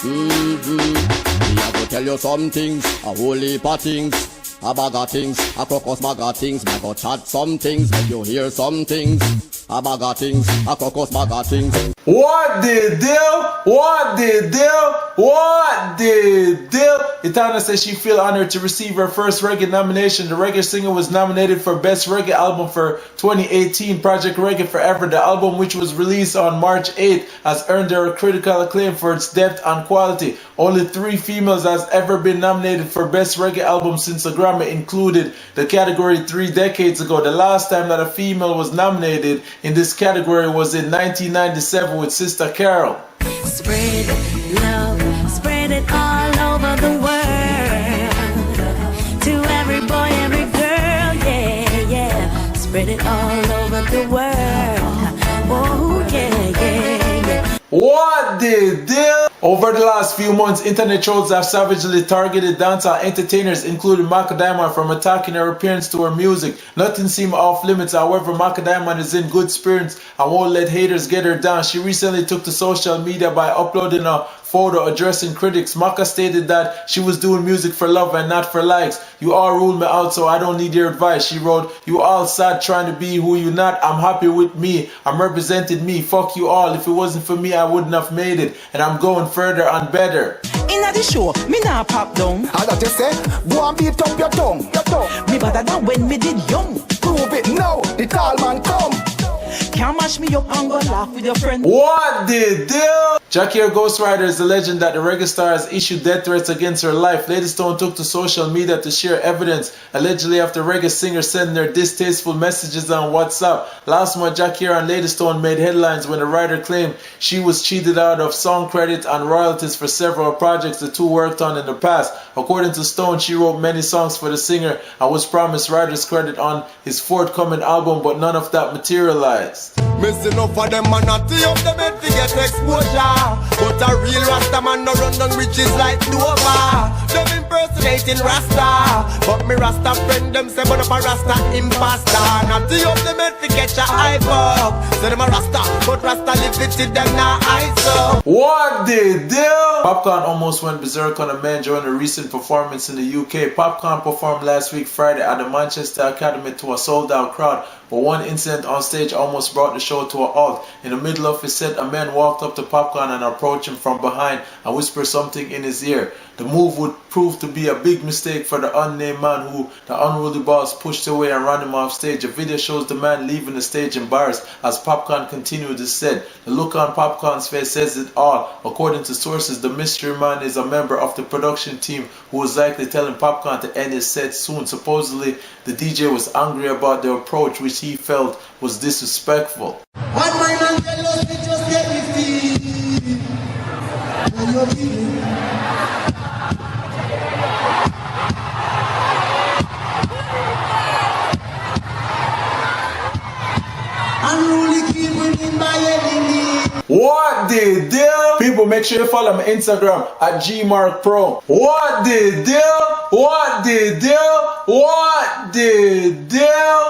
Me I go tell you some things, a whole heap of things, a bag of things, a crocus bag of things. Me go chat some things, make you hear some things, a bag of things, a crocus bag of things. What the deal? What the deal? What the deal? Etana says she feels honored to receive her first reggae nomination. The reggae singer was nominated for Best Reggae Album for 2018 Project Reggae Forever. The album, which was released on March 8th, has earned her critical acclaim for its depth and quality. Only 3 females has ever been nominated for Best Reggae Album since the Grammy included the category 3 decades ago. The last time that a female was nominated in this category was in 1997 with Sister Carol. Spread love, spread it all over the world. To every boy, every girl, yeah, yeah. Spread it all over the world. Oh, yeah, yeah, yeah. What the deal? Over the last few months, internet trolls have savagely targeted dancehall entertainers, including Macka from attacking her appearance to her music. Nothing seemed off limits. However, Macka is in good spirits and won't let haters get her down. She recently took to social media by uploading a photo addressing critics. Macka stated that she was doing music for love and not for likes. You all ruled me out, so I don't need your advice. She wrote, you all sad trying to be who you not. I'm happy with me. I'm representing me. Fuck you all. If it wasn't for me, I wouldn't have made it. And I'm going further and better. Inna the show, me nah pop down. How that you say? Go and beat up your tongue. Me better than when me did young. Prove it now, the tall man come. Can't mash me up and go laugh with your friend. What the deal? Jackie Ghost Rider is the legend that the reggae star has issued death threats against her life. Lady Stone took to social media to share evidence, allegedly after reggae singers sending their distasteful messages on WhatsApp. Last month, Jackie and Lady Stone made headlines when the writer claimed she was cheated out of song credit and royalties for several projects the two worked on in the past. According to Stone, she wrote many songs for the singer and was promised writer's credit on his forthcoming album, but none of that materialized. Missing enough for them man not to up them head to get exposure. But a real Rasta man no run down riches like Nova. Them impersonating Rasta, but me Rasta friend them say but up a Rasta imposter. Not to up them head to catch a hype up. Say them a Rasta, but Rasta live it till them not eyes up. What the deal? Popcaan almost went berserk on a man during a recent performance in the UK. Popcaan performed last week Friday at the Manchester Academy to a sold-out crowd, but one incident on stage almost brought the show to a halt. In the middle of his set, a man walked up to Popcaan and approached him from behind and whispered something in his ear. The move would prove to be a big mistake for the unnamed man who the unruly boss pushed away and ran him off stage. A video shows the man leaving the stage embarrassed as Popcaan continued his set. The look on Popcaan's face says it all. According to sources, the mystery man is a member of the production team who was likely telling Popcaan to end his set soon. Supposedly, the DJ was angry about the approach, which he felt was disrespectful. One man and tell us we just get me feel. When you're feeling. Unruly keep winning by enemy. What the deal? People, make sure you follow my Instagram at GMarkPro. What the deal? What the deal? What the deal?